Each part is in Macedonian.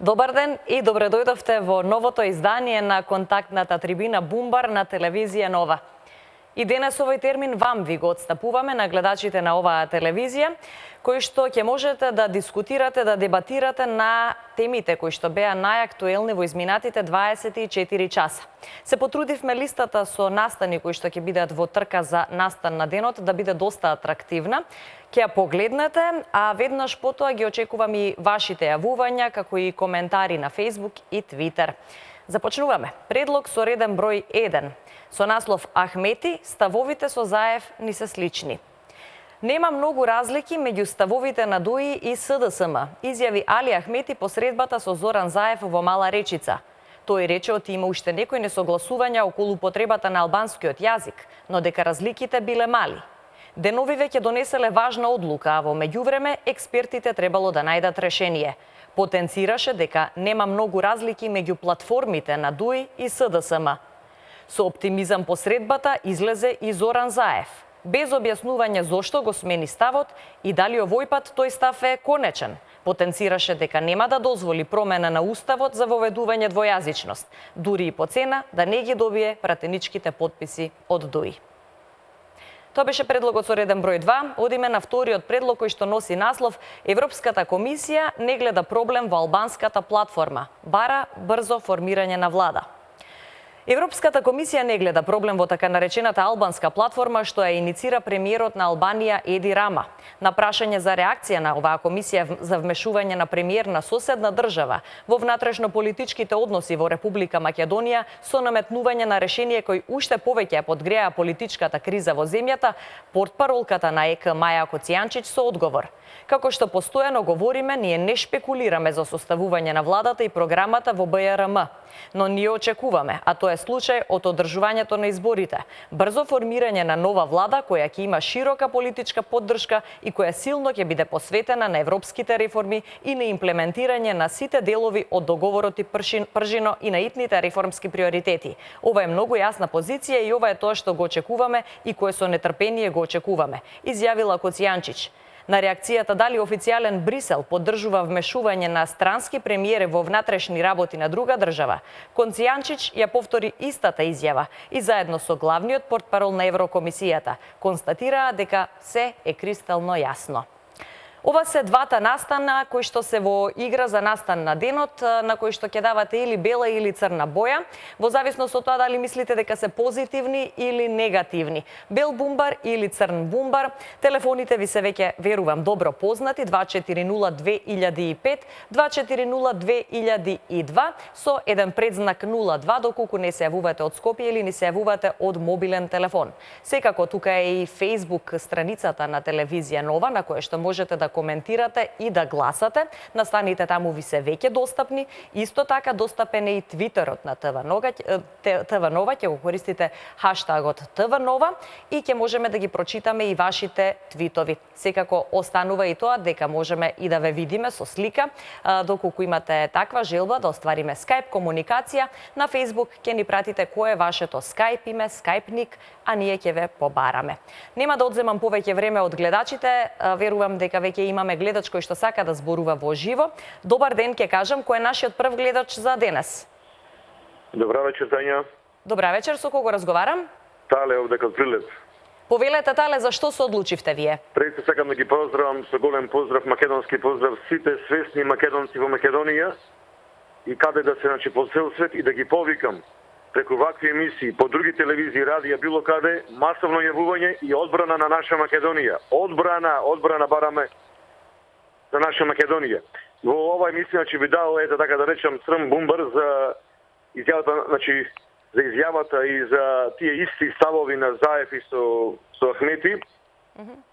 Добар ден и добре дојдовте во новото издание на контактната трибина Бумбар на телевизија Нова. И денес овој термин вам ви го отстапуваме на гледачите на оваа телевизија, кои што ќе можете да дискутирате, да дебатирате на темите кои што беа најактуелни во изминатите 24 часа. Се потрудивме листата со настани кои што ќе бидат во трка за настан на денот да биде доста атрактивна. Ќе ја погледнете, а веднаш потоа ги очекувам и вашите јавувања, како и коментари на Facebook и Twitter. Започнуваме. Предлог со реден број 1. Со наслов Ахмети, ставовите со Заев ни се слични. Нема многу разлики меѓу ставовите на ДОИ и СДСМ, изјави Али Ахмети по средбата со Зоран Заев во Мала Речица. Тој рече оти има уште некои несогласувања околу потребата на албанскиот јазик, но дека разликите биле мали. Деновиве ќе донеселе важна одлука, а во меѓувреме експертите требало да најдат решение. Потенцираше дека нема многу разлики меѓу платформите на ДОИ и СДСМ. Со оптимизам по средбата излезе и Зоран Заев, без објаснување зошто го смени ставот и дали овој пат тој став е конечен. Потенцираше дека нема да дозволи промена на уставот за воведување двојазичност, дури и по цена да не ги добие пратеничките потписи од ДОИ. Тоа беше предлогот со реден број 2. Одиме на вториот предлог кој што носи наслов Европската комисија не гледа проблем во албанската платформа, бара брзо формирање на влада. Европската комисија не гледа проблем во така наречената албанска платформа што ја иницира премиерот на Албанија Еди Рама. На прашање за реакција на оваа комисија за вмешување на премиер на соседна држава во внатрешно-политичките односи во Република Македонија со наметнување на решение кој уште повеќе ја подгреа политичката криза во земјата, портпаролката на ЕК Маја Коцијанчич со одговор. Како што постојано говориме, ние не шпекулираме за составување на владата и програмата во БРМ, но ние очекуваме, а тоа е случај од одржувањето на изборите, брзо формирање на нова влада која ќе има широка политичка поддршка и која силно ќе биде посветена на европските реформи и на имплементирање на сите делови од договорот и пржино и на итните реформски приоритети. Ова е многу јасна позиција и ова е тоа што го очекуваме и кое со нетрпение го очекуваме, изјавила Коцијанчич. На реакцијата дали официјален Брисел поддржува вмешување на странски премиери во внатрешни работи на друга држава, Коцијанчич ја повтори истата изјава и заедно со главниот портпарол на Еврокомисијата констатираа дека се е кристално јасно. Ова се двата настана кои што се во игра за настан на денот, на кои што ќе давате или бела или црна боја, во зависност од тоа дали мислите дека се позитивни или негативни. Бел бумбар или црн бумбар, телефоните ви се веќе, верувам, добро познати, 2402-2005, 2402-2002, со еден предзнак 02, доколку не се јавувате од Скопје или не се јавувате од мобилен телефон. Секако, тука е и Facebook страницата на телевизија Нова, на која што можете да коментирате и да гласате. Настаните таму ви се веќе достапни. Исто така достапен е и твитерот на ТВ Нова, ќе го користите хаштагот ТВ Нова и ќе можеме да ги прочитаме и вашите твитови. Секако останува и тоа дека можеме и да ве видиме со слика, доколку имате таква желба да оствариме Skype комуникација, на Facebook ќе ни пратите кој е вашето Skype име, Skype ник, а ние ќе ве побараме. Нема да одземам повеќе време од гледачите, верувам дека веќе имаме гледач кој што сака да зборува во живо. Добар ден, ќе кажам, кој е нашиот прв гледач за денес? Добра вечер, Тања. Добра вечер, со кого разговарам? Тале, овде кај Прилеп. Повелете, Тале, зашто се одлучивте вие? Пред се сакам да ги поздравам со голем поздрав, македонски поздрав, сите свесни македонци во Македонија и каде да се, по цел свет, и да ги повикам преку вакви емисии, по други телевизии, радија, било каде, масовно јавување и одбрана на наша Македонија. Одбрана бараме за наша Македонија. Во оваа емисија би дал, ете така да речам, црн бумбар за изјавата, за изјавата и за тие исти ставови на Заев и со Ахмети.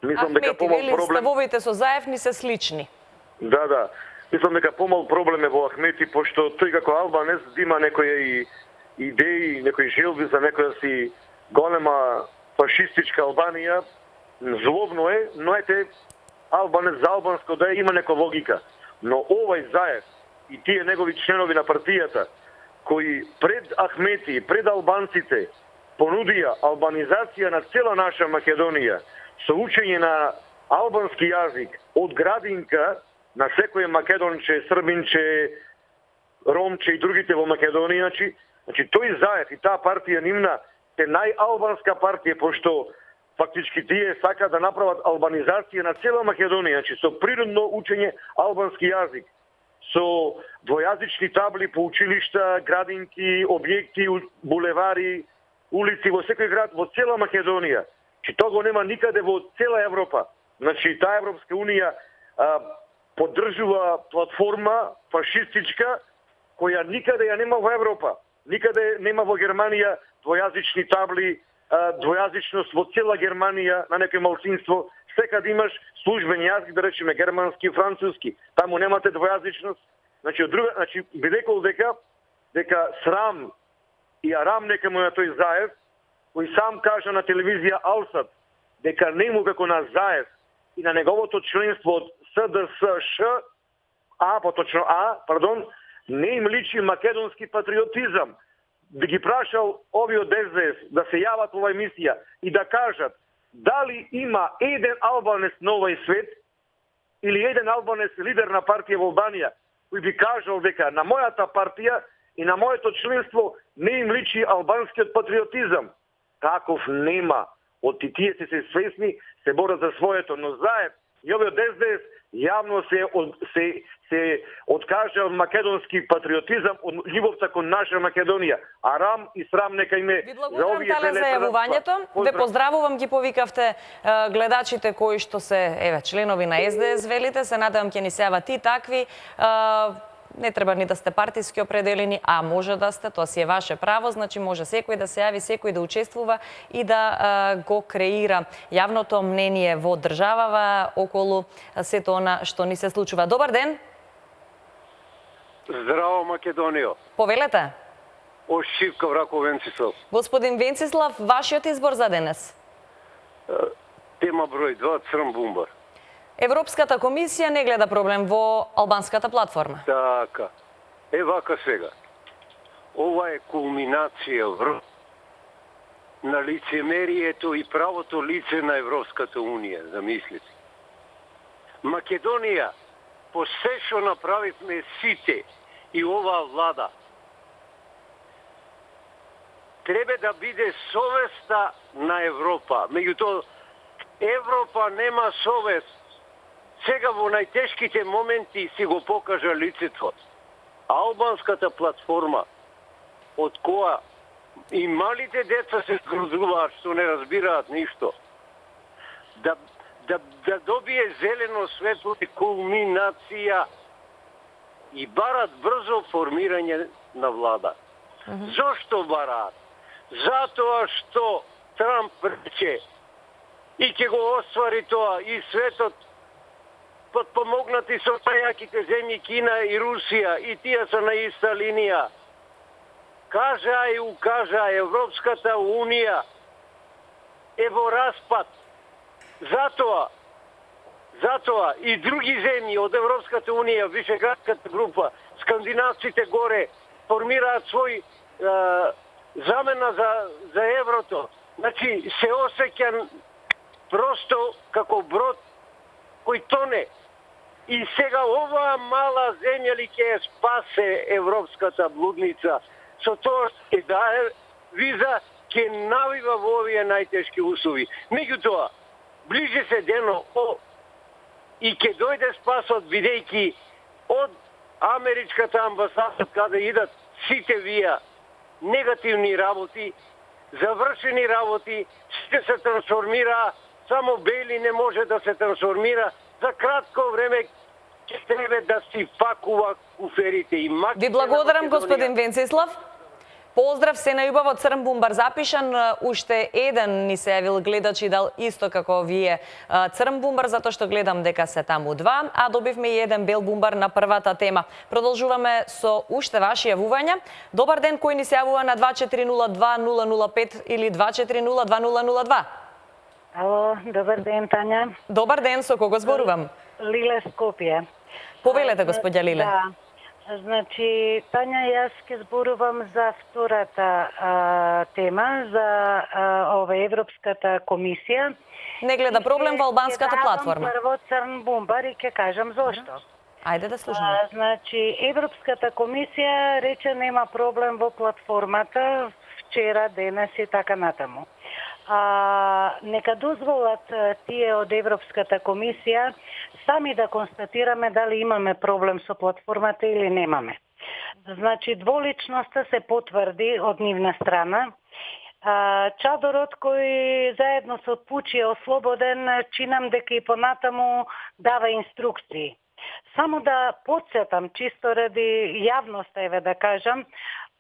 Мислам дека помал проблем. Ставовите со Заев ни се слични. Да. Мислам дека помал проблем е во Ахмети, пошто тој како албанец има некои идеи, некои желби за некоја си голема фашистичка Албанија. Злобно е, но ете, албанец за албанско да има нека логика. Но овај Заев и тие негови членови на партијата, кои пред Ахмети, пред албанците, понудија албанизација на цела наша Македонија, со учење на албански јазик од градинка на секој македонче, србинче, Ромче и другите во Македонија, значи тој заев и таа партија нивна е најалбанска партија, пошто фактички тие сака да направат албанизација на цела Македонија, значи со природно учење албански јазик, со двојазични табли по училишта, градинки, објекти, булевари, улици во секој град во цела Македонија. Че тоа го нема никаде во цела Европа. Значи таа Европска унија поддржува платформа фашистичка која никаде ја нема во Европа. Никаде нема во Германија двојазични табли, двојазичност во цела Германија на некој малцинство. Секаде имаш службен јазик, да речеме германски и француски. Таму немате двојазичност. Значи бидекол дека срам и арам нека му на тој Заев, кој сам кажа на телевизија Алсат дека нему како на Заев и на неговото членство од СДСШ, не им личи македонски патриотизам. Да ги прашал ови од СДС да се јават во оваа емисија и да кажат дали има еден албанец на овој свет или еден албанец лидер на партија во Албанија кој би кажал дека на мојата партија и на моето членство не им личи албанскиот патриотизам. Таков нема. Од тие се свесни, се борат за своето, но Заев и овој од СДС јавно се откажа од македонски патриотизам, од љубовта кон наша Македонија. Арам и срам нека име за овие две лепи зајавувањето. Ве поздравувам, ги повикавте гледачите кои што се членови на СДС, велите, се надевам ќе ни се јават и такви. Не треба ни да сте партиски определени, а може да сте, тоа си е ваше право, значи може секој да се јави, секој да учествува и да го креира јавното мнение во државава околу сето она што ни се случува. Добар ден! Здраво, Македонијо! Повелете? Од Шивка, Враков, Венцислав. Господин Венцислав, вашиот избор за денес? Тема број 2, Црн бумбар. Европската комисија не гледа проблем во албанската платформа. Така. Вака сега. Ова е кулминација на лицемерието и правото лице на Европската унија, замислите. Македонија, по се што направивме сите и оваа влада, треба да биде совеста на Европа. Меѓутоа, Европа нема совест. Сега во најтешките моменти си го покажа лицето. Албанската платформа, од која и малите деца се згрузуваат што не разбираат ништо, да добие зелено светло и кулминација и барат брзо формирање на влада. Зошто бараат? Затоа што Трамп рече и ќе го оствари тоа и светот подпомогнати со најаките земји Кина и Русија, и тие се на иста линија. Кажа и укажа, Европската унија е во распад. Затоа и други земји од Европската унија, Вишеградската група, скандинавците горе, формираат свој замена за еврото. Значи, се осеќа просто како брод кој тоне. И сега оваа мала земја ли ќе спасе европската блудница, со тоа ќе дае виза, ќе навива во овие најтешки услови. Меѓутоа, ближе се дено и ќе дојде спасот, бидејќи од америчката амбасада каде идат сите вија негативни работи, завршени работи, сите се трансформира, само Бели не може да се трансформира. За кратко време ќе треба да си факува куферите и маките. Ви благодарам, господин Венцислав. Поздрав, се најубаво, Црн бумбар запишан. Уште еден ни се јавил гледач и дал исто како вие Црн бумбар, затоа што гледам дека се таму два, а добивме и еден бел бумбар на првата тема. Продолжуваме со уште ваши јавувања. Добар ден, кој ни се јавува на 2402-005 или 2402-2002? Ало, добар ден, Тања. Добар ден, со кого зборувам? Лиле Скопје. Повелете, господја Лиле. Да. Значи, Тања, јас ќе зборувам за втората тема, за Европската комисија. Не гледа проблем во албанската платформа. Ќе прво Црн бумбар и ќе кажам зошто. Ајде да слушаме. Значи, Европската комисија рече нема проблем во платформата вчера, денес и така натаму. Нека дозволат тие од Европската комисија сами да констатираме дали имаме проблем со платформата или немаме. Значи, дволичноста се потврди од нивна страна. Чадорот кој заедно со Пучи е ослободен, чинам дека и понатаму дава инструкции. Само да подсетам, чисто ради јавноста, еве да кажам,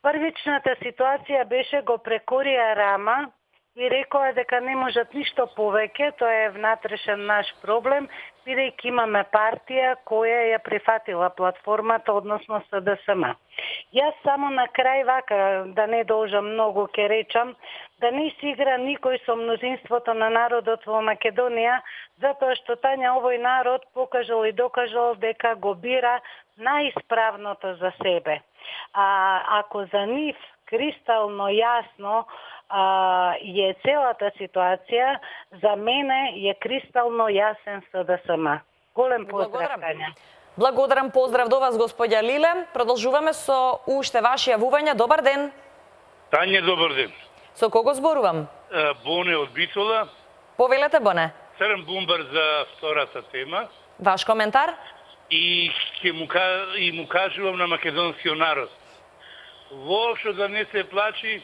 првичната ситуација беше го прекорија Рама и рекоа дека не можат ништо повеќе, тоа е внатрешен наш проблем, бидејќи имаме партија која ја прифатила платформата, односно СДСМ. Јас само на крај вака, да не должам многу, ке речам, да не си игра никој со мнозинството на народот во Македонија, затоа што Тања овој народ покажал и докажал дека го бира најисправното за себе. Ако за нив кристално јасно е целата ситуација, за мене е кристално јасен СДСМ. Голем поздрав, Тања. Благодарам, поздрав до вас, господја Лиле. Продолжуваме со уште ваши јавувања. Добар ден. Тања, добар ден. Со кого зборувам? Боне од Битола. Повелете, Боне. Црн бумбар за втората тема. Ваш коментар? И му кажувам на македонскиот народ. Воопшто да не се плачи,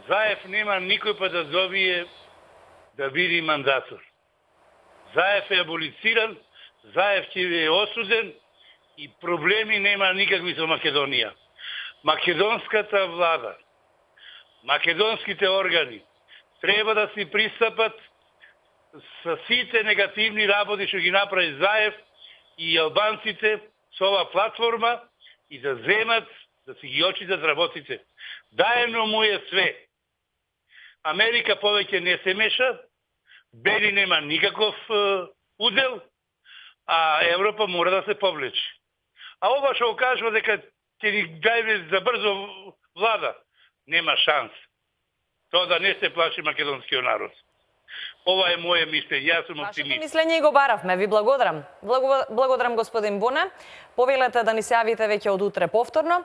Заев нема никој па да добие да биде мандатор. Заев е аболициран, Заев ќе е осуден и проблеми нема никакви со Македонија. Македонската влада, македонските органи треба да си пристапат со сите негативни работи што ги направи Заев и албанците со оваа платформа и да земат, да си ги очитат работите. Даемно му е све. Америка повеќе не се меша, Бели нема никаков удел, а Европа мора да се повлече. А ова што кажува дека ќе ни дајме за брзо влада, нема шанс. Тоа да не се плаши македонскиот народ. Ова е моје мислење, јас сум оптимист. Вашето мислење го баравме, ви благодарам. Благодарам, господин Боне. Повелете да ни се јавите веќе од утре повторно.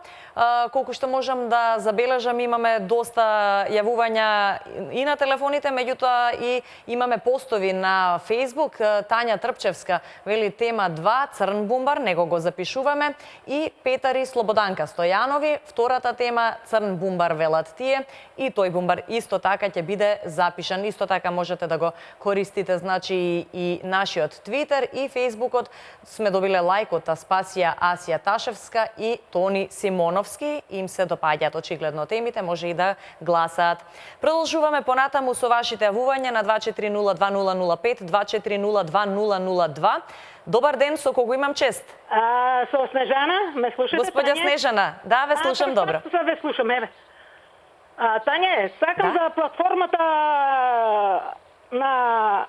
Колку што можам да забележам, имаме доста јавувања и на телефоните, меѓутоа и имаме постови на Facebook. Тања Трпчевска вели тема 2, црн бумбар, него го запишуваме. И Петари Слободанка Стојанови, втората тема, црн бумбар велат тие. И тој бумбар исто така ќе биде запишан. Исто така можете да го користите, значи и нашиот Твитер и Фейсбукот. Сме добиле лајк од Аспасија Асија Ташевска и Тони Симоновски. Им се допаѓаат очигледно темите, може и да гласаат. Продолжуваме понатаму со вашите јавувања на 2402-005, 2402-002. Добар ден, со кого имам чест? Со Снежана, ме слушате? Господја Снежана, да, ве слушам добро. Ве слушам, еве. Тање, сакам за платформата на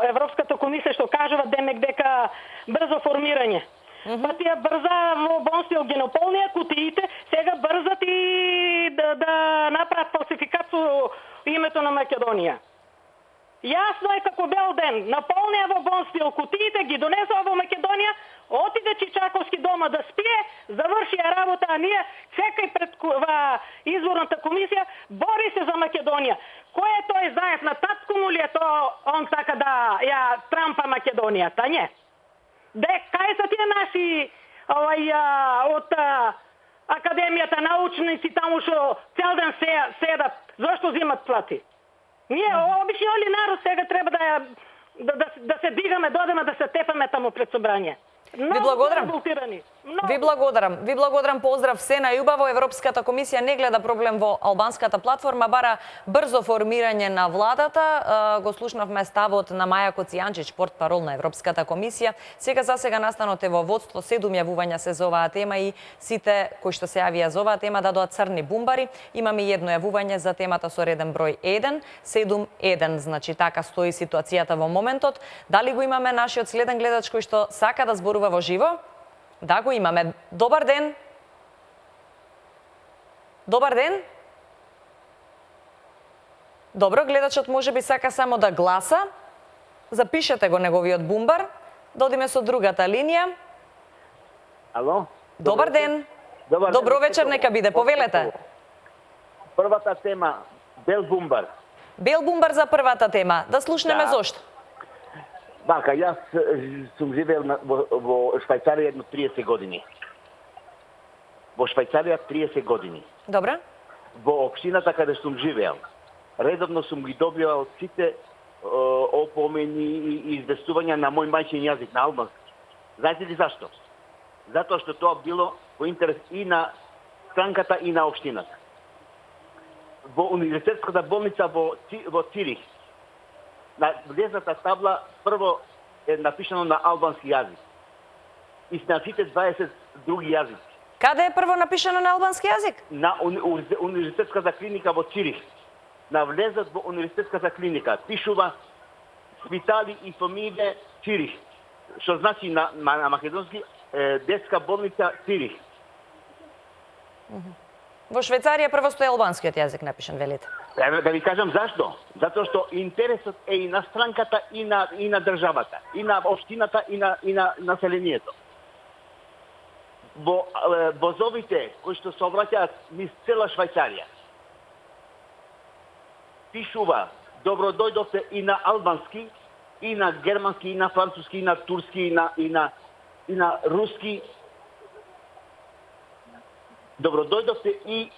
Европската комисија што кажува демек дека брзо формирање. Па тие брза во Бонстил ги наполнија кутиите, сега брзат и да направат фалсификат со името на Македонија. Јасно е како бел ден, наполнија во Бонстил кутиите, ги донесува во Македонија, отиде Чичаковски дома да спие, завршија работа, а ние чекај пред изборната комисија, бори се за Македонија. Кој е тој Заев, на татко му ли е тоа, он сака да ја трампа Македонија, Тање? Кај се тие наши од Академијата научници таму што цел ден седат, зашто земат плати? Ние, обичниот народ, сега треба да се дигаме, додеме да се тепаме таму пред собрање. Ви благодарам. Ви благодарам, поздрав се најубаво. Европската комисија не гледа проблем во албанската платформа, бара брзо формирање на владата. Го слушнавме ставот на Маја Коцијанчич, портпарол на Европската комисија. Сега настанот е во водство, 7 јавувања се за оваа тема и сите кои што се јавија за оваа тема дадоа црни бумбари. Имаме едно јавување за темата со реден број 1, 7-1, значи така стои ситуацијата во моментот. Дали го имаме нашиот следен гледач кој што сака да зборува во живо? Да, го имаме. Добар ден. Добар ден. Добро, гледачот може би сака само да гласа. Запишете го неговиот бумбар. Да одиме со другата линија. Ало? Добар ден. Добро вечер, нека биде. Повелете. Првата тема, Бел Бумбар. Бел Бумбар за првата тема. Да слушнеме Да. зошто. Бака, јас сум живеел во Швајцарија едно 30 години. Во Швајцарија 30 години. Добре. Во општината каде сум живеел, редовно сум ги добивал сите опомени и известувања на мој мајчин јазик, на албански. Знаете ли зашто? Затоа што тоа било во интерес и на странката и на општината. Во универзитетската болница во Цирих, на влезната табла прво е напишано на албански јазик. И на сите 20 други јазици. Каде е прво напишано на албански јазик? На универзитетската клиника во Цирих. На влезот во универзитетската клиника пишува Спитали и фамилија Цирих. Што значи на македонски детска болница Цирих. Во Швајцарија прво стои албанскиот јазик напишан, велите. Да ви кажам зашто? Затоа што интересот е и на странката и на државата, и на општината и на населението. Во возовите кои што се обраќаат низ цела Швајцарија пишува добро дојдовте и на албански, и на германски, и на француски, и на турски, и на руски. Добро дојдовте и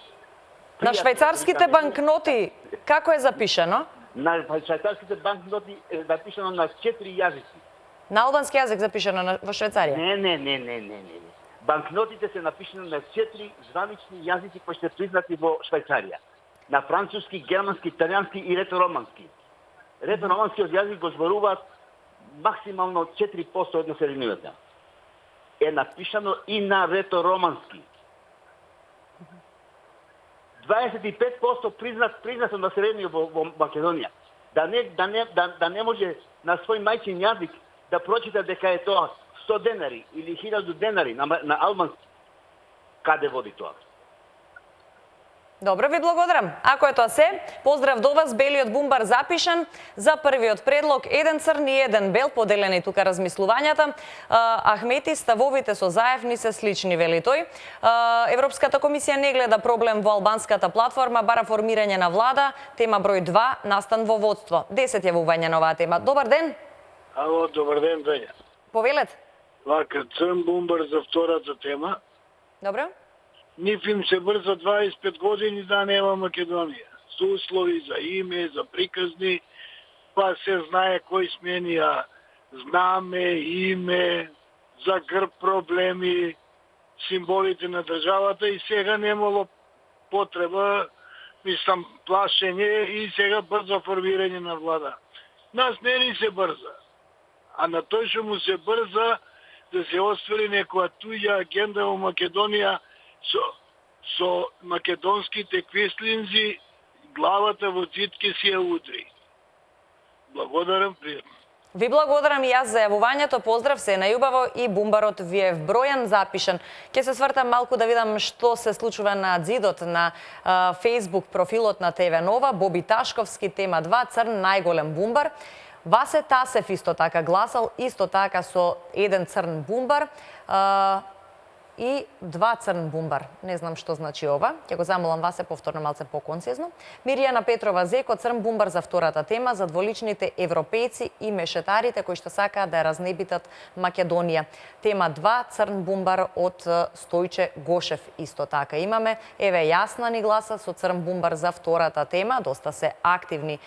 На швајцарските банкноти како е запишано? На швајцарските банкноти е запишано на 4 јазици. На албански јазик запишано во Швајцарија? Не. Банкнотите се напишани на 4 званични јазици кои се признати во Швајцарија. На француски, германски, италијански и реторомански. Ретороманскиот јазик го зборуваат максимално 4% од населението. Е напишано и на реторомански. 25% признато население во Македонија. Да не може на свој мајчин јазик да прочита дека е тоа 100 денари или 1000 денари на албански. Каде води тоа? Добро, ви благодарам. Ако е тоа се, поздрав до вас, Белиот Бумбар запишан за првиот предлог, еден црн и еден бел, поделени тука размислувањата. Ахмети, ставовите со Заев ни се слични, вели тој. Европската комисија не гледа проблем во албанската платформа, бара формирање на влада, тема број 2, настан во водство. 10 јавувања на оваа тема. Добар ден. Ало, добар ден, Бења. Повелете. Вака, црн Бумбар за втората тема. Добро. Нив им се брза 25 години да нема Македонија. Со услови за име, за приказни, па се знае кој сменија знаме, име, за грб проблеми, символите на државата и сега немало потреба, мислам, плашење и сега брзо формирање на влада. Нас не ни се брза, а на тој што му се брза да се оствари некоја туѓа агенда во Македонија со македонските квислинзи, главата во цитки си ја удри. Благодарам, пријатно. Ви благодарам и јас за јавувањето, поздрав, се најубаво и Бумбарот ви е вбројан, запишан. Ке се свртам малку да видам што се случува на ѕидот на Facebook профилот на ТВ Нова. Боби Ташковски, тема 2, црн најголем бумбар. Васе Тасев исто така гласал, исто така со еден црн бумбар и 2 црн бумбар. Не знам што значи ова. Ќе го замолам Васе повторно малце поконцизно. Миријана Петрова Зеко, црн бумбар за втората тема, за дволичните европејци и мешетарите кои што сакаат да ја разнебитат Македонија. Тема 2, црн бумбар од Стојче Гошев исто така. Имаме, еве Јасна ни гласа со црн бумбар за втората тема. Доста се активни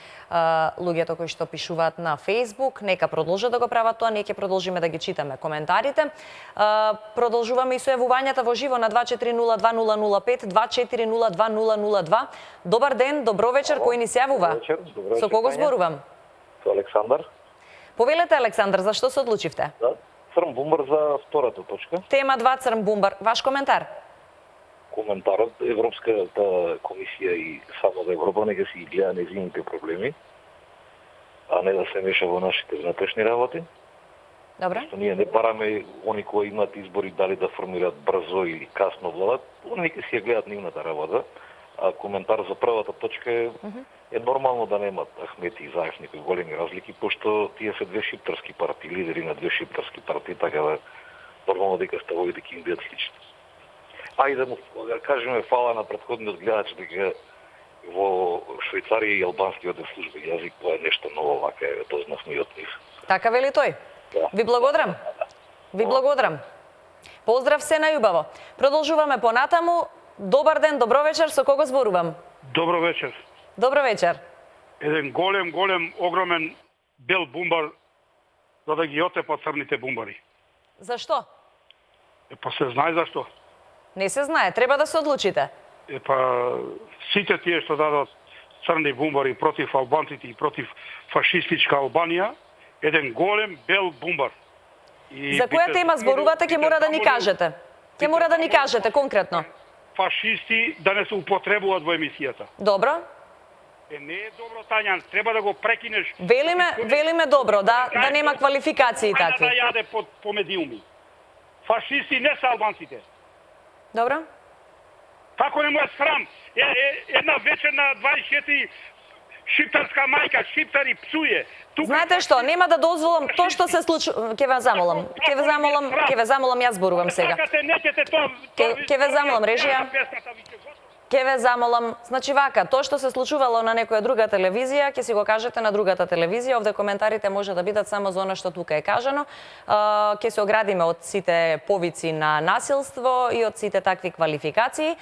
луѓето кои што пишуваат на Facebook. Нека продолжат да го прават тоа, нека продолжиме да ги читаме коментарите. Продолжуваме и со јавувањата во живо на 2402-005, 2402-002. Добар ден, добро вечер, кој ни се јавува? Добро вечер, Со кого зборувам? Со Александар. Повелете, Александар, зашто се одлучивте? Да, црн бумбар за втората точка. Тема 2, црн бумбар. Ваш коментар? Коментарот, Европската комисија и само за Европа нека си гледа нејзините проблеми, а не да се меша во нашите внатрешни работи. Добре. Што ние не бараме они кои имаат избори дали да формираат брзо или касно влада, они нека си ја гледаат нивната работа. А коментар за првата точка е нормално да немат Ахмети и Заев некои големи разлики, пошто тие се две шиптарски партии, лидери на две шиптарски партии, така да нормално дека ставовите ќе им бидат слични. А и да му кажеме фала на претходниот гледач дека во Швајцарија и албанскиот службен јазик тоа е нешто ново, вака е, дознавме и од нив. Така вели тој. Да. Ви благодарам. Ви благодарам. Поздрав се најубаво. Продолжуваме понатаму. Добар ден, добро вечер, со кого зборувам? Добро вечер. Добро вечер. Еден голем, огромен бел бумбар за да ги отепа црните бумбари. Зашто? Па се знае зашто. Не се знае, треба да се одлучите. Па сите тие што дадат црни бумбари против албанците и против фашистичка Албанија, еден голем бел бумбар. И За која тема зборувате, ќе мора да ни кажете. Ќе мора да ни кажете конкретно. Фашисти да не се употребуваат во емисијата. Добро. Не е добро, Тањан, треба да го прекинеш. Велиме добро, да нема квалификации такви. Да јаде по медиуми. Фашисти не се албанците. Добро. Како не му е срам? Една вечер на 24 шиптарска мајка, шиптари псуе. Знаете што, нема да дозволам тоа што се случува. Ќе ве замолам, јас зборувам сега. Ќе ве замолам, режија. Ќе ве замолам. Значи вака, тоа што се случувало на некоја друга телевизија, ќе си го кажете на другата телевизија. Овде коментарите може да бидат само за она што тука е кажано. Ќе се оградиме од сите повици на насилство и од сите такви квалификации.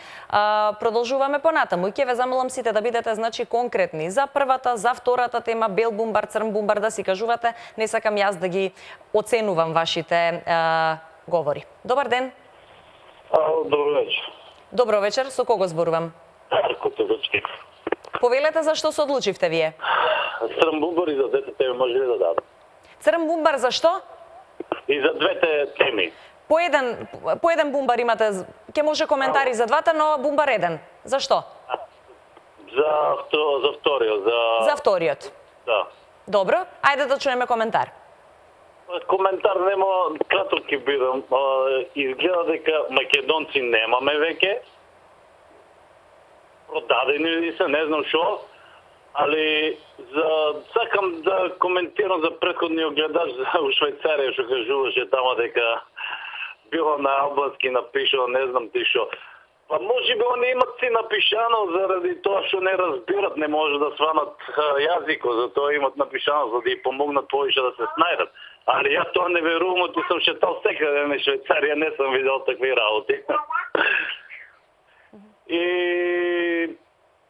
Продолжуваме понатаму и ќе ве замолам сите да бидете значи конкретни за првата, за втората тема, бел бумбар, црн бумбар, да си кажувате. Не сакам јас да ги оценувам вашите говори. Добар ден. Добро вечер. Добро вечер, со кого зборувам? Арко Тезачки. Повелете зашто се одлучивте вие? Црн бумбар и за двете теми може ли да дадам? Црн бумбар зашто? И за двете теми. По еден бумбар имате, ќе може коментари за двата, но бумбар еден. Зашто? За вториот. За вториот. Да. Добро, ајде да чуеме коментар. Коментар нема, краток ќе бидам. Изгледа дека македонци немаме веќе. Продадени ли се, не знам шо. Али сакам да коментирам за претходниот гледач у Швајцарија што кажуваше тама дека било на албански напишано, не знам ти шо. Па може би они имат си напишано заради тоа што не разбират, не може да сванат јазикот, затоа имат напишано за да ги помогнат повеќе да се снајдат. Али јас тоа не верувам, ти сум шетал секаде на Швајцарија, не сум видел такви работи. И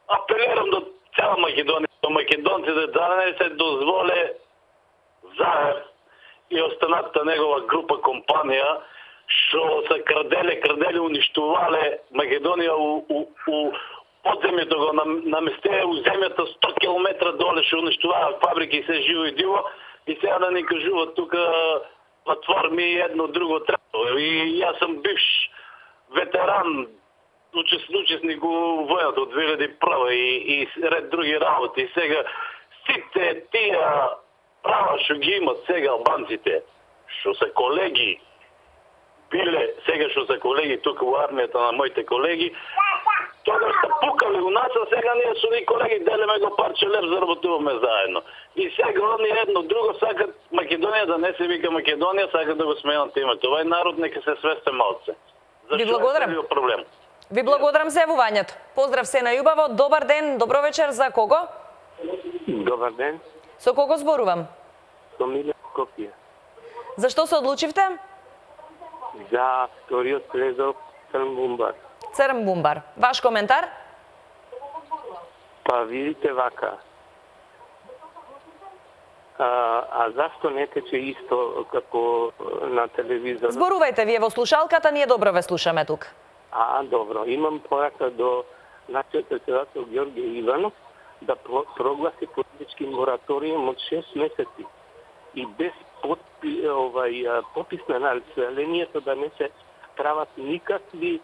апелирам до цела Македонија, до македонците да не се дозволе Заев и останатата негова група компанија што се краделе, уништувале Македонија у подземјето го наместеле у земјата 100 км доле, што уништуваа фабрики и се живо и диво, и сега да ни кажуваат тука платформи едно, друго, трето. И јас сум бивш ветеран, учесник у војната од 2001 и ред други работи. И сега сите тие права што ги имат сега албанците, што се колеги, биле сега што се колеги тука во армијата на моите колеги, тоа што пукали у нас, а сега ние со ни колеги делиме го парче леп, заработуваме заедно. И сега они едно друго сакат Македонија да не се вика Македонија, сакат да го сменат името. Овај народ нека се свесте малце. Ви благодарам. Проблем. Ви благодарам за јавувањето. Поздрав се најубаво. Добар ден, добро вечер, за кого? Добар ден. Со кого зборувам? Со Миле Скопје. Зашто се одлучивте? За вториот предлог црн бумбар. Црн бумбар. Ваш коментар? Па видите вака. А зашто не тече исто како на телевизор? Зборувајте вие во слушалката, ние добро ве слушаме тук. Добро. Имам порака до нашиот председател Ѓорѓе Иванов да прогласи политички мораториум од 6 месеци и без попис на населението да не се прават никакви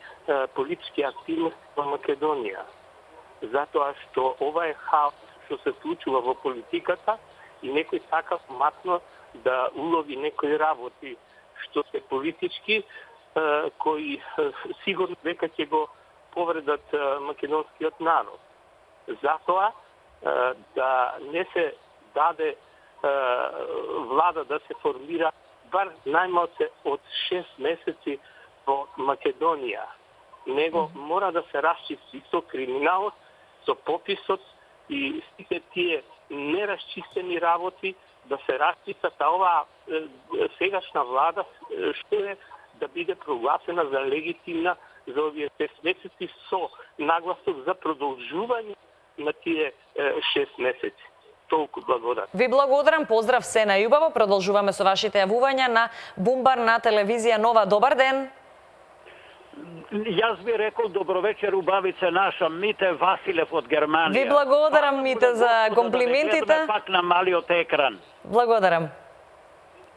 политички активности во Македонија. Затоа што ова е хаос што се случува во политиката и некој сака матно да улови некои работи што се политички, кои сигурно дека ќе го повредат македонскиот народ. Затоа да не се даде влада да се формира Бумбар најмалце од 6 месеци во Македонија. Него мора да се расчисти со криминалот, со пописот и сите тие нерасчистени работи да се расчистат, а оваа сегашна влада што е да биде прогласена за легитимна за овие 6 месеци со нагласок за продолжување на тие 6 месеци. Толку благодарам. Ви благодарам, поздрав се најубаво. Продолжуваме со вашите јавувања на Бумбар на телевизија Нова. Добар ден. Јас би рекол добро вечер, убавице наша, Мите Василев од Германија. Ви благодарам, Мите, за комплиментите. Да пак на малиот екран. Благодарам.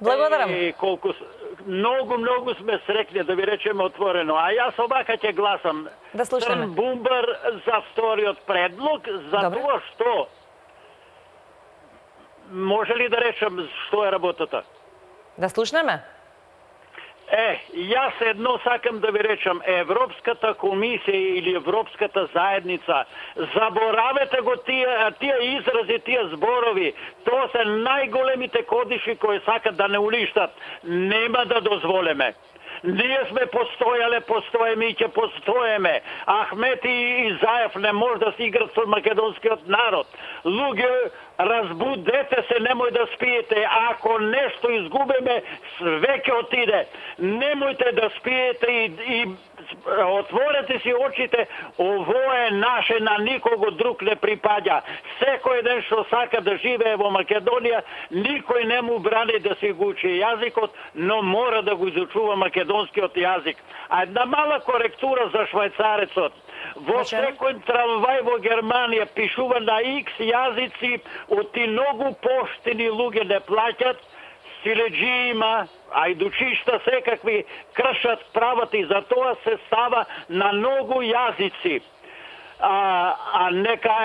Благодарам. Колку многу сме срекни, да ви речеме отворено. А јас овака ќе гласам. Да слушаме. Бумбар за вториот предлог, за тоа што може ли да речем што е работата? Да слушнеме. Јас едно сакам да ви речам, Европската комисија или Европската заедница, заборавете го тие изрази, тие зборови, тоа се најголемите кодиши кои сакат да не уништат. Нема да дозволиме. Ние сме постоеме и ќе постоеме. Ахмети и Заев не може да се играт со македонскиот народ. Луѓе, разбудете се, немој да спиете. Ако нешто изгубиме, све ќе отиде. Немојте да спиете и отворете си очите. Ово е наше, на никого друг не припаѓа. Секој ден што сака да живее во Македонија, никој не му брани да си го учи јазикот, но мора да го изучува македонскиот јазик. А една мала коректура за швајцарецот. Во секој трамвај во Германија пишува на X јазици, од ти многу поштени луѓе не плаќат, силеџи има, ајдучишта секакви кршат правата и за тоа се става на многу јазици.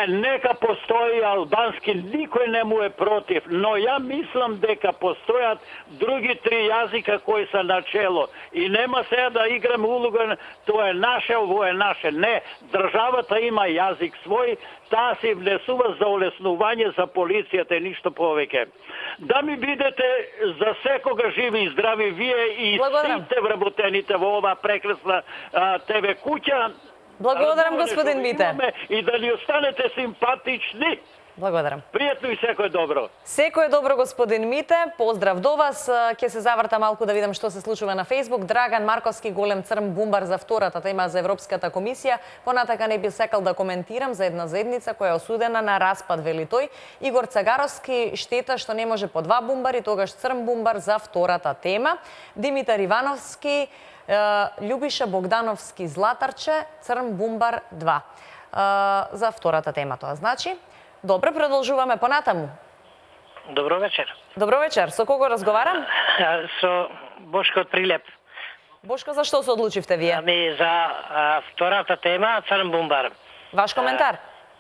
Нека постои албански, никој не му е против, но ја мислам дека постојат други 3 јазика кои се начело. И нема сега да играме улога, тоа е наше, ово е наше. Не, државата има јазик свој, таа се внесува за олеснување за полицијата и ништо повеќе. Да ми бидете за секога живи и здрави вие и сите вработените во оваа прекрасна ТВ куќа. Благодарам, господин Мите. И да ни останете симпатични. Благодарам. Пријатно и секој добро. Секој добро, господин Мите. Поздрав до вас. Ќе се заврта малку да видам што се случува на Facebook. Драган Марковски, голем црн бумбар за втората тема за Европската комисија. Понатака не би сакал да коментирам за една заедница која е осудена на распад, вели тој. Игор Цагаровски, штета што не може по 2 бумбари, тогаш црн бумбар за втората тема. Димитар Ивановски, Љубиша Богдановски Златарче, црн бумбар 2. За втората тема тоа значи. Добро, продолжуваме понатаму. Добро вечер. Добро вечер. Со кого разговарам? Со Бошко од Прилеп. Бошко, за што се одлучивте вие? За втората тема, црн бумбар. Ваш коментар?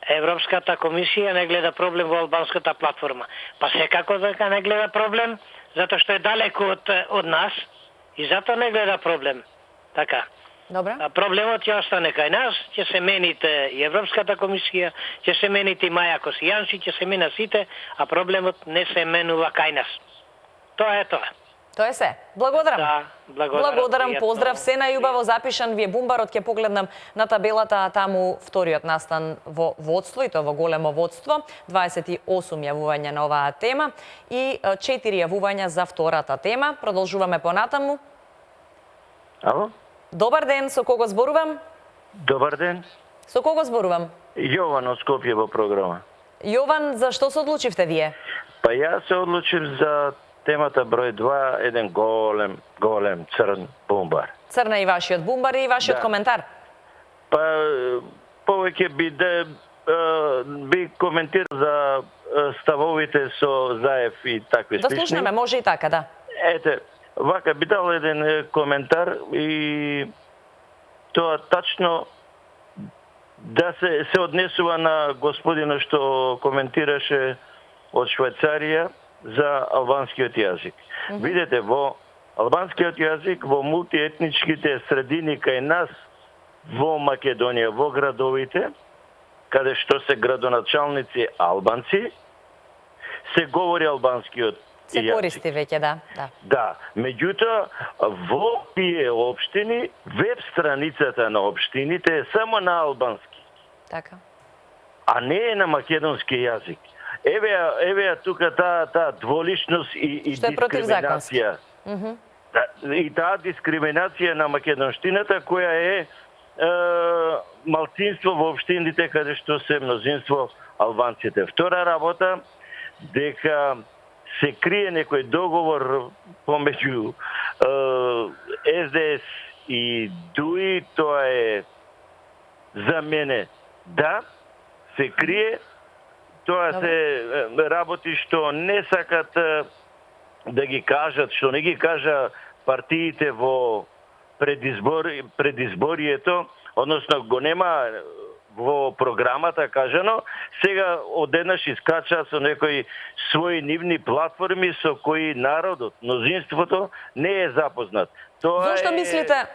Европската комисија не гледа проблем во албанската платформа. Па секако дека не гледа проблем, затоа што е далеко од нас и затоа не гледа проблем. Така. Добре. Проблемот ќе остане кај нас, ќе се мените и Европската комисија, ќе се мените и Маја Косијански, ќе се мена сите, а проблемот не се менува кај нас. Тоа е тоа. Тоа е се. Благодарам. Да, благодарам. Поздрав, се најубаво запишан ви е бумбарот, ќе погледнам на табелата, таму вториот настан во водство, и тоа во големо водство, 28 јавувања на оваа тема и 4 јавувања за втората тема. Продолжуваме понатаму. Ало? Добар ден, со кого зборувам? Добар ден. Со кого зборувам? Јован од Скопје во програма. Јован, за што се одлучивте вие? Па јас се одлучив за темата број 2, еден голем црн бумбар. Црна и вашиот бумбар и вашиот коментар? Па повеќе би коментирал за ставовите со Заев и такви слични. Да слушнеме, може и така, да. Ете, вака би дал еден коментар и тоа тачно да се однесува на господина што коментираше од Швајцарија за албанскиот јазик. Видете, во албанскиот јазик, во мултиетничките средини кај нас, во Македонија, во градовите, каде што се градоначалници албанци, се говори албанскиот Се користи веќе, да. Да, меѓутоа во тие општини веб страницата на општините е само на албански. Така. А не е на македонски јазик. Еве тука таа дволичност и дискриминација. И таа дискриминација на македонштината која е малцинство во општините каде што се мнозинство албанците. Втора работа, дека се крие некој договор помеѓу СДС и ДУИ, тоа е за мене да, се крие, тоа се работи што не сакат да ги кажат, што не ги кажа партиите во предизборието, односно го нема во програмата кажано, сега одеднаш искача со некои своји нивни платформи со кои народот, мнозинството не е запознат. Зошто мислите,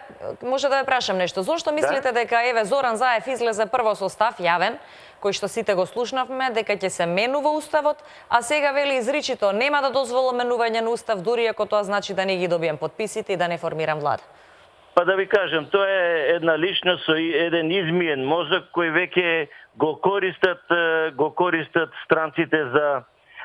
може да ве прашам нешто, зошто мислите дека еве Зоран Заев излезе прво со став јавен, кој што сите го слушнавме, дека ќе се менува уставот, а сега вели изричито нема да дозволам менување на устав, дури ако тоа значи да не ги добием подписите и да не формирам влада? Па да ви кажем, тоа е една личност со еден измиен мозок кој веќе го користат странците за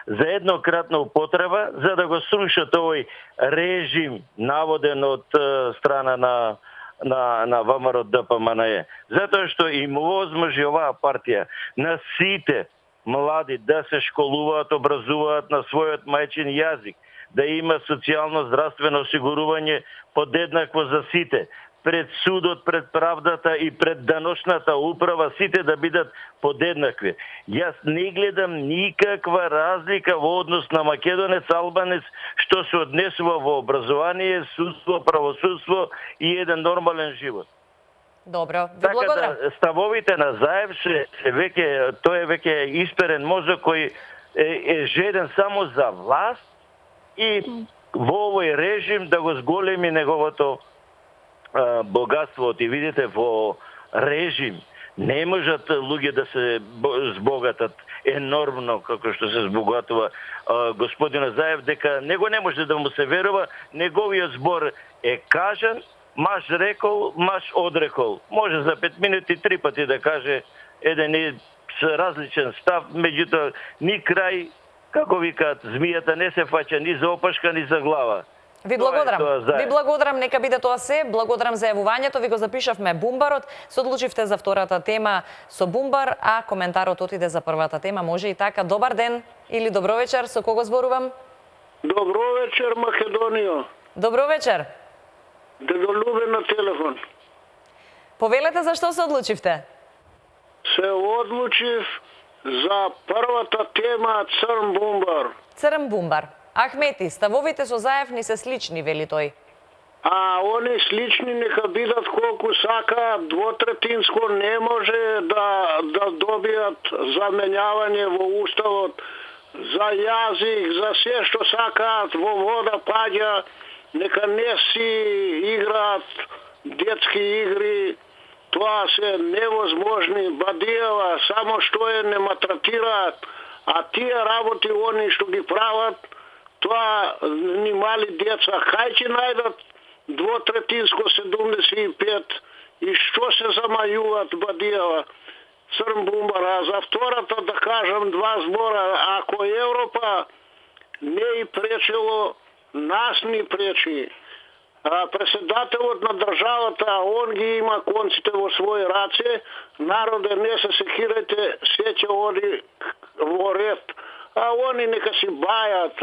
еднократна употреба, за да го срушат овој режим наводен од страна на ВМРО ДПМНЕ. Затоа што им овозможи оваа партија на сите млади да се школуваат, образуваат на својот мајчин јазик, да има социјално здравствено осигурување подеднакво за сите, пред судот, пред правдата и пред даношната управа, сите да бидат подеднакви. Јас не гледам никаква разлика во однос на македонец, албанец, што се однесува во образование, судство, правосудство и еден нормален живот. Добро, ви благодарам. Така да, ставовите на Заев тој е веќе исперен мозок кој е жеден само за власт и во овој режим да го зголеми неговото богатство. И видите, во режим не можат луѓе да се збогатат енормно како што се збогатува господина Заев, дека него не може да му се верува, неговиот збор е кажан, маш рекол, маш одрекол. Може за 5 минути 3 пати да каже еден различен став, меѓутоа ни крај, како викаат, змијата не се фаќа ни за опашка, ни за глава. Ви благодарам, нека биде тоа се. Благодарам за јавувањето, ви го запишавме бумбарот. Се одлучивте за втората тема со бумбар, а коментарот отиде за првата тема. Може и така. Добар ден или добро вечер, со кого зборувам? Добро вечер, Македонија. Добро вечер. Дедолюбе на телефон. Повелете за што се одлучивте? Се одлучив за првата тема Црн бумбар. Црн бумбар. Ахмети, ставовите со Заев ни се слични, вели тој. Они слични нека бидат колку сакаат, двотретинско не може да добијат заменјавање во уставот за јазик, за се што сакаат, во вода паѓа, нека не си играат детски игри, тоа се невозможни. Бадиева, само што не матратираат, а тие работи они што ги прават, тоа ни мали деца, хајче најдат двотретинско 75 и што се замајуваат Бадиева. Црн бумбар, а за втората да кажам два збора, ако Европа не и пречело, нас ни пречи. Председателот на државата, он ги има конците во своји раце, народе не се секирајте, се ќе оди во ред. Они нека си бајат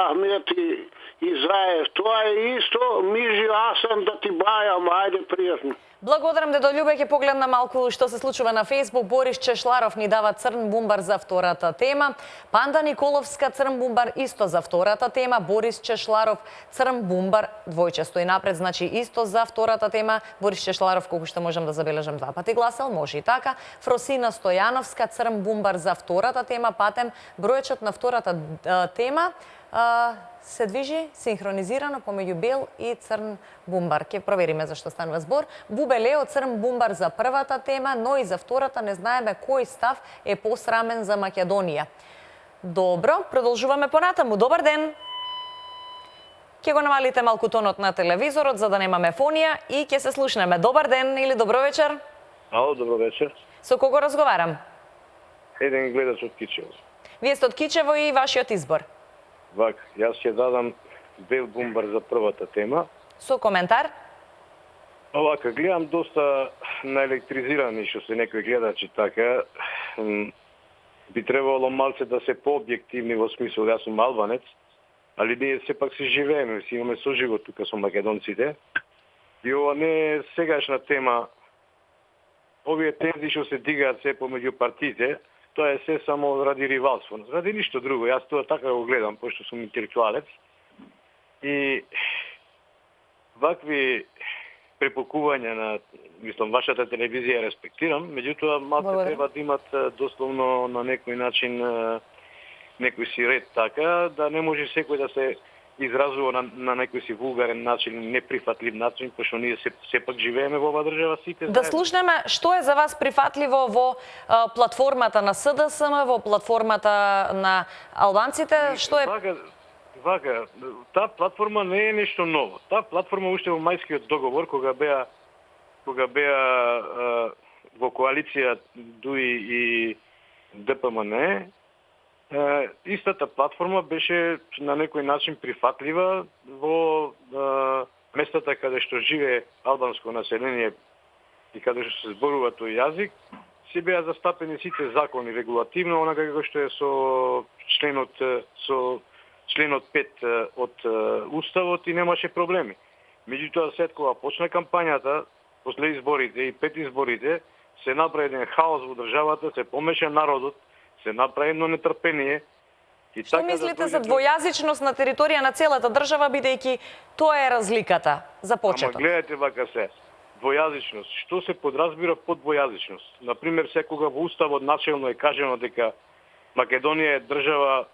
Ахмети и Заев. Тоа е исто, мижи Асан да ти бајам, ајде пријатно. Благодарам, Дедолюбе, ќе погледна малку што се случува на Facebook. Борис Чешларов ни дава црн бумбар за втората тема. Панда Николовска црн бумбар исто за втората тема. Борис Чешларов црн бумбар двојчесто и напред, значи исто за втората тема. Борис Чешларов, колку што можам да забележам, 2 пати гласал, може и така. Фросина Стојановска црн бумбар за втората тема. Патем бројчот на втората тема се движи синхронизирано помеѓу бел и црн бумбар. Ке провериме зашто станува збор. Бубе Лео црн бумбар за првата тема, но и за втората не знаеме кој став е посрамен за Македонија. Добро, продолжуваме понатаму. Добар ден. Ќе го намалите малку тонот на телевизорот за да немаме фонија и ќе се слушнеме. Добар ден или добро вечер. Ало, добро вечер. Со кого разговарам? Еден гледач од Кичево. Вие сте од Кичево и вашиот избор. Вак, јас ќе дадам бел бумбар за првата тема. Со коментар? Овака, гледам доста наелектризирани што се некои гледачи така. Би требало малце да се пообјективни во смисол, јас сум албанец, али ние сепак си живееме, си имаме соживот тука со македонците. И ова не е сегашна тема. Овие тензи што се дигаат се помеѓу партиите, тоа е се само ради ривалство. Ради ништо друго. Јас тоа така го гледам, пошто сум интелектуалец. И вакви препокувања на, мислам, вашата телевизија респектирам, меѓутоа малку треба да имат дословно на некој начин некој си ред така, да не може секој да се изразува на некој си вулгарен начин, неприфатлив начин, пошто ние сепак живееме во оваа држава сите. Да слушнеме што е за вас прифатливо во платформата на СДСМ, во платформата на албанците, што е... Вака, таа платформа не е нешто ново. Таа платформа уште во мајскиот договор, кога беа во коалиција ДУИ и ДПМН, истата платформа беше на некој начин прифатлива во местата каде што живее албанско население и каде што се зборува тој јазик, се беа застапени сите закони регулативно, онака како што е со членот 5 од Уставот и немаше проблеми. Меѓутоа, след кога почна кампањата, после изборите и пред изборите, се направи еден хаос во државата, се помеша народот, се направи едно нетрпение. И Што така мислите за двојазичност на територија на целата држава, бидејќи тоа е разликата за почеток? Ама гледате вака се. Двојазичност. Што се подразбира под двојазичност? Например, секога во Уставот начелно е кажено дека Македонија е држава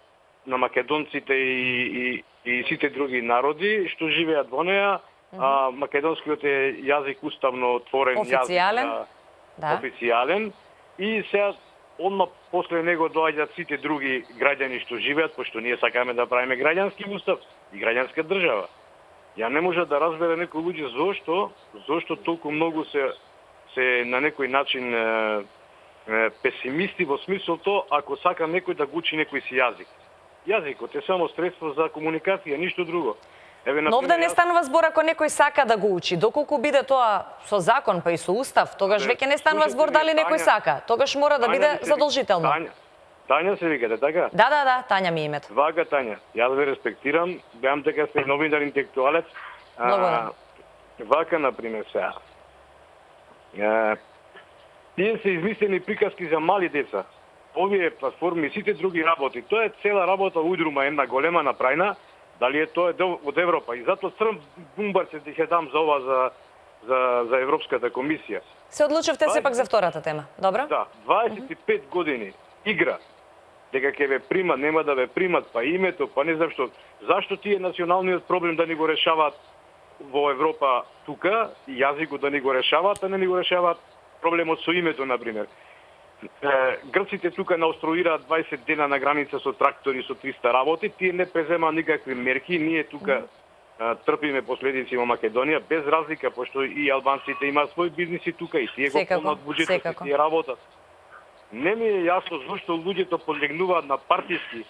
на македонците и сите други народи што живеат во неа, а македонскиот е јазик уставно отворен официјален, јазик, официјален, и сега одма после него доаѓаат сите други граѓани што живеат, пошто ние сакаме да правиме граѓански устав и граѓанска држава. Ја не може да разбере некои луѓе зошто толку многу се на некој начин песимисти во смислото ако сака некој да го учи некој си јазик. Јазикот е само средство за комуникација, ништо друго. Но овде не станува збор ако некој сака да го учи. Доколку биде тоа со закон па и со устав, тогаш веќе не станува збор дали некој сака. Тогаш мора да биде задолжително. Тања се викате, така? Да, Тања ми името. Вака, Тања. Јас ве респектирам, беам дека сте новинар интелектуалец. Вака, например, сега. Тие се измислени приказки за мали деца. Овие платформи и сите други работи, тоа е цела работа удрума една голема направена, дали е тоа дел од Европа. И затоа црн бумбар ќе дам за ова за Европската комисија. Се одлучивте сепак за втората тема, добро? Да, 25 години игра дека ќе ве примат, нема да ве примат, па името, па не знам што. Зашто тие националниот проблем да ни го решаваат во Европа тука, и јазикот да ни го решаваат, а не ни го решаваат проблемот со името, например. Грците тука науструираат 20 дена на граница со трактори, со 300 работи, тие не презема никакви мерки, ние тука трпиме последици во Македонија, без разлика, пошто и албанците имаат свој бизниси тука и тие го полнат буџетот и тие работат. Не ми е јасно зашто луѓето подлегнуваат на партиски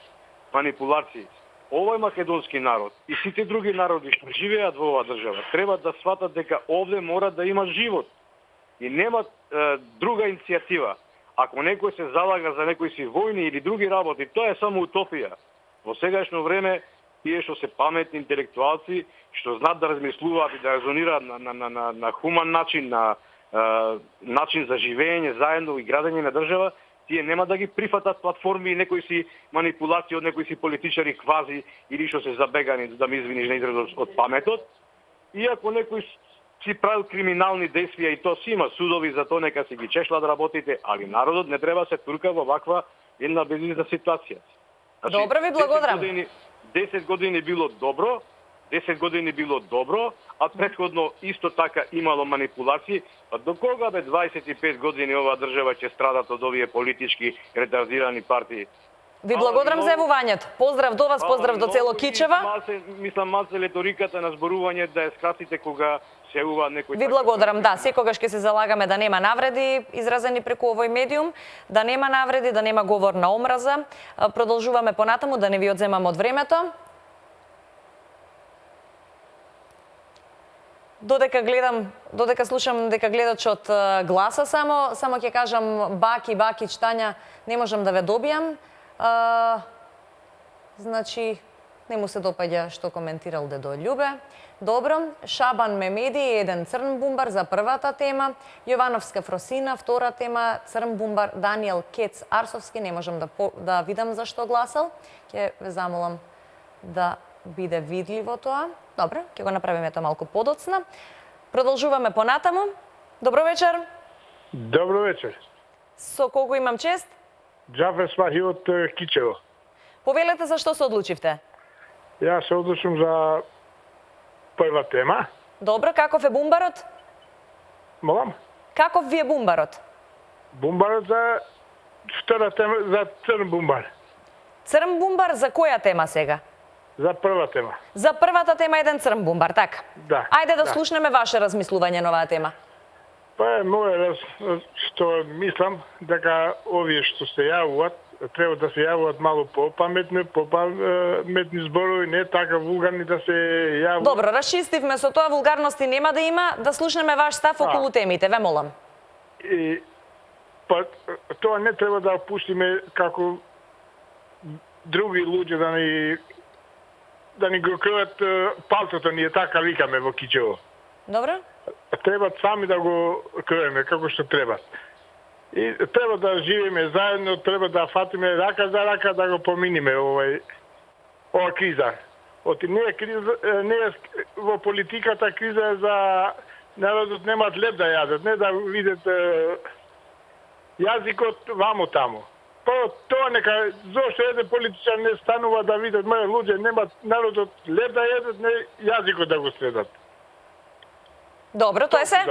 манипулации. Овој македонски народ и сите други народи што живеат во оваа држава треба да сватат дека овде мора да има живот и нема друга иницијатива. Ако некој се залага за некои си војни или други работи, тоа е само утопија. Во сегашно време, тие што се паметни интелектуалци, што знаат да размислуваат и да резонираат на хуман начин, на начин за живење заедно и градење на држава, тие нема да ги прифатат платформи и некои си манипулации од некои си политичари квази или што се забегани, да ми извиниш на изразот, од паметот. И ако некој си правил криминални действија и тоа си има судови за тоа, нека си ги чешлат работите, али народот не треба се турка во ваква една безизна ситуација. Значи, добро ви благодарам. 10 години било добро, 10 години било добро, а претходно исто така имало манипулации, а до кога бе 25 години оваа држава ќе страдат од овие политички ретардирани партии? Ви благодарам за јавувањето. Поздрав до вас, поздрав до цело Кичева. Мислам малце леториката на зборување да ја скратите кога се јавува некој. Ви благодарам, да, секогаш ќе се залагаме да нема навреди изразени преку овој медиум, да нема навреди, да нема говор на омраза. Продолжуваме понатаму, да не ви одземам од времето. Додека слушам дека гледачот гласа само ќе кажам Баки Чтања, не можам да ве добијам. Значи, не му се допаѓа што коментирал дедо Љубе. Добро, Шабан Мемеди, еден црн бумбар за првата тема. Јовановска Фросина, втора тема, црн бумбар. Даниел Кец Арсовски, не можам да видам зашто гласал. Ќе ве замолам да биде видливо тоа. Добро, ќе го направиме тоа малку подоцна. Продолжуваме понатаму. Добро вечер. Добро вечер. Со кого имам чест? Џафер Смахи од Кичево. Повелете за што се одлучивте? Јас се одлучив за прва тема. Добро, каков е бумбарот? Молам? Каков ви е бумбарот? Бумбарот за втора тема, за црн бумбар. Црн бумбар за која тема сега? За прва тема. За првата тема еден црн бумбар, така? Да. Ајде да слушнеме ваше размислување на оваа тема. Па е моје што мислам дека овие што се јавуваат треба да се јавуваат малку попаметни зборови, не така вулгарни да се јавуваат. Добро, расчистивме со тоа, вулгарности нема да има, да слушнеме ваш став околу темите, ве молам. Па тоа не треба да пуштиме како други луѓе да ни го крват палтото, ние така викаме во Кичево. Добро. Треба сами да го крвеме како што треба. И треба да живееме заедно, треба да фатиме рака за рака да го поминиме ова криза. Не е криза, не е во политиката криза е за народот немаат леп да јадат, не да видат јазикот вамо таму. Тоа нека зошто еден политичар не станува да видат мои луѓе немаат народот леп да јадат, не јазикот да го следат. Добро, тоа е се.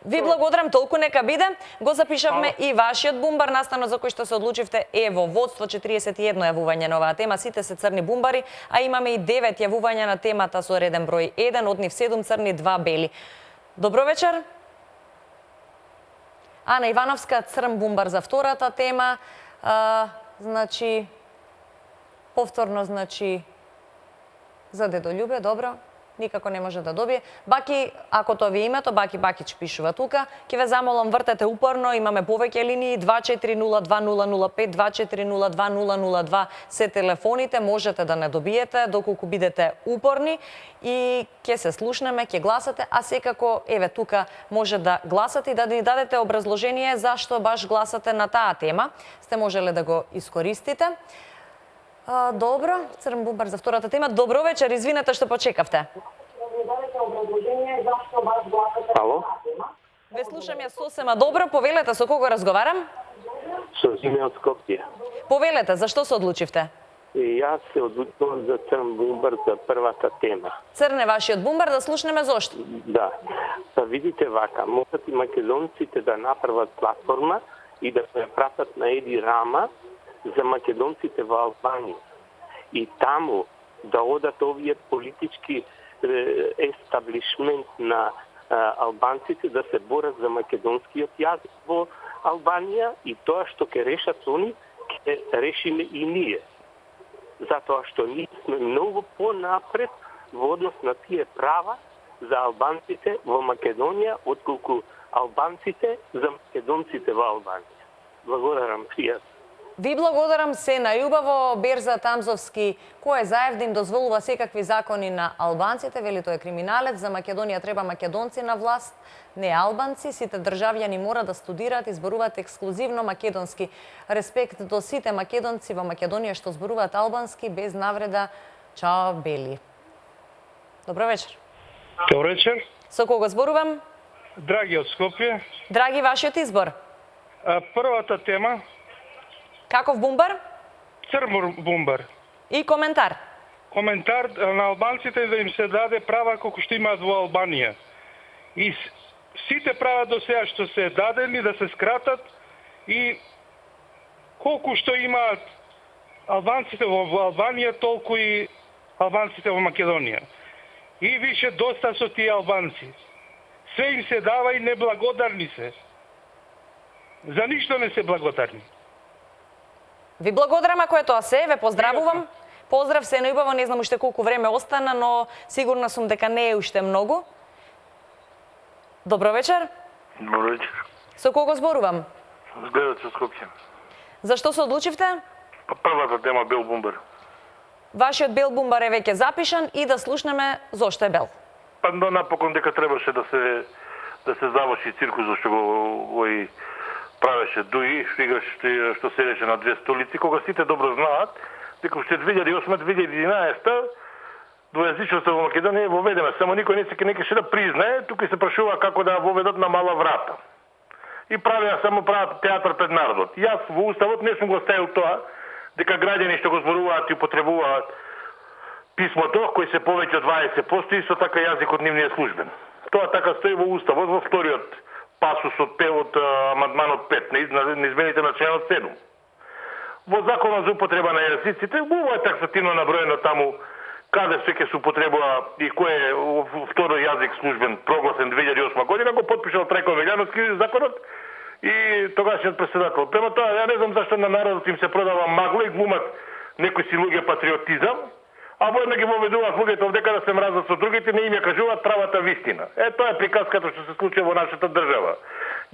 Ви благодарам, толку нека биде. Го запишавме и вашиот бумбар, настанот за кој што се одлучивте е во водство, 41 јавување на оваа тема, сите се црни бумбари, а имаме и 9 јавувања на темата со реден број 1, од нив 7 црни, 2 бели. Добро вечер. Ана Ивановска, црн бумбар за втората тема. Значи, повторно, значи, за дедо Љубе, добро. Никако не може да добие. Баки, ако тоа ви е името, Баки Бакич пишува тука, ќе ве замолам вртете упорно, имаме повеќе линии, 2402-005, 2402-002 се телефоните, можете да не добиете, доколку бидете упорни и ќе се слушнеме, ќе гласате, а секако, еве тука може да гласате и да ни дадете образложение зашто баш гласате на таа тема, сте можеле да го искористите. Добро, црн бумбар за втората тема. Добро вечер, извинете што почекавте. Ало? Ве слушам ја сосема добро, повелете со кого разговарам? Со Зиме од Скопје. Повелете, зашто се одлучивте? И јас се одлучувам за црн бумбар за првата тема. Црн е вашиот бумбар, да слушнеме зошто? Да. Па видите вака, можат и македонците да направат платформа и да се пратат на Еди Рама за македонците во Албанија. И таму да одат овие политички естаблишмент на албанците да се борат за македонскиот јазик во Албанија и тоа што ќе решат они, ќе решиме и ние. Затоа што ние сме многу понапред во однос на тие права за албанците во Македонија, отколку албанците за македонците во Албанија. Благодарам, пријатно. Ви благодарам, се најубаво. Берза Тамзовски, кој заев да им дозволува секакви закони на албанците, вели тој е криминалец, за Македонија треба македонци на власт, не албанци, сите државјани мора да студираат и зборуваат ексклузивно македонски. Респект до сите македонци во Македонија што зборуваат албански без навреда. Чао, Бели. Добро вечер. Добро вечер. Со кого зборувам? Драги од Скопје. Драги, вашиот избор. Првата тема. Каков бумбар? Црн бумбар. И коментар? Коментар на албанците да им се даде права колку што имаат во Албанија. И сите права до сега што се дадени да се скратат и колку што имаат албанците во Албанија, толку и албанците во Македонија. И више доста со тие албанци. Све им се дава и неблагодарни се. За ништо не се благодарни. Ви благодарам ако е тоа се, ве поздравувам. Поздрав, се најубаво, не знам уште колку време остана, но сигурна сум дека не е уште многу. Добро вечер. Добро вечер. Со кого зборувам? Гледат со Скопје. Зашто се одлучивте? Па првата тема бел бумбар. Вашиот бел бумбар е веќе запишан и да слушнеме зошто е бел. Па напокон дека требаше да се заврши циркусот што го правеше Дуи, што седеше на две столици, кога сите добро знаат дека уште 2008-2011 двојазичноста во Македонија е воведена, само никој не кеше да признае, тука се прашува како да воведат на мала врата. И прават театар пред народот. Јас во уставот не сум го ставил тоа дека граѓани што го зборуваат и употребуваат писмото, кој се повеќе од 20%, исто така јазикот нив не е службен. Тоа така стои во уставот, во вториот пасус од амандманот 5 на измените на членот 7. Во законот за употреба на јазиците, ова е таксативно наброено таму каде се ќе се употребува и кој е втори јазик службен прогласен 2008 година, го подпишал Трајко Велјановски законот и тогашниот председател. Према тоа, ја не знам зашто на народот им се продава магла и глумат некои си луѓе патриотизам, а воедно ги воведуваат луѓето овдека да се мразат со другите, не им ја кажуваат правата вистина. Тоа е приказката што се случува во нашата држава.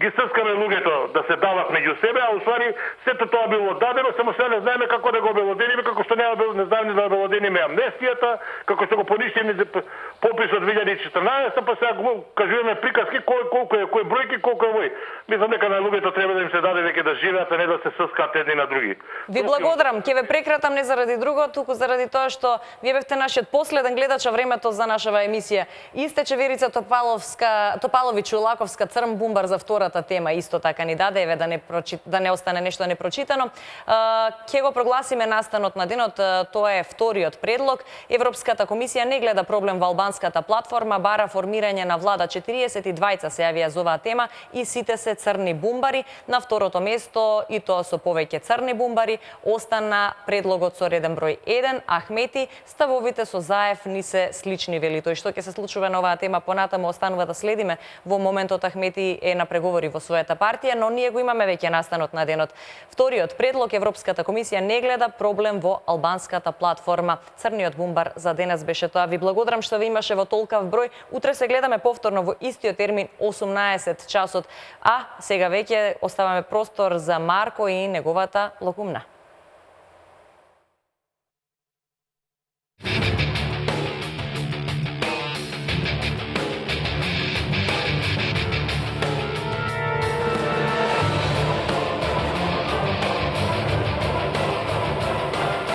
Ги сëскаме луѓето да се дават меѓу себе, а уствари сето тоа било дадено, само сега не знаеме како да го обелодениме, како што не знаеме да обелодениме амнестијата, како што го поништиме пописот 2014, па сега кажуваме приказки кој бројки, колку е вој. Мислам дека на луѓето треба да им се даде веќе да живеат, а не да се сëскаат едни на други. Ви благодарам, ќе ве прекратам не заради друго, туку заради тоа што вие бевте нашиот последен гледач, а времето за нашава емисија истече. Верица Топаловиќ-Улаковска, Црн бумбар за втората тема исто така ни даде, еве да не остане нешто непрочитано. Ќе го прогласиме настанот на денот, тоа е вториот предлог. Европската комисија не гледа проблем во албанската платформа, бара формирање на влада. 42 се јавија за оваа тема и сите се црни бумбари. На второто место, и тоа со повеќе црни бумбари, остана предлогот со реден број 1, Ахмети. Ставовите со Заев ни се слични, вели тој. Што ќе се случува на оваа тема понатаму останува да следиме. Во моментот Ахмети е на преговори во својата партија, но ние го имаме веќе настанот на денот. Вториот предлог, Европската комисија не гледа проблем во албанската платформа. Црниот бумбар за денес беше тоа. Ви благодарам што ви имаше во толкав број. Утре се гледаме повторно во истиот термин 18 часот, а сега веќе оставаме простор за Марко и неговата локумна.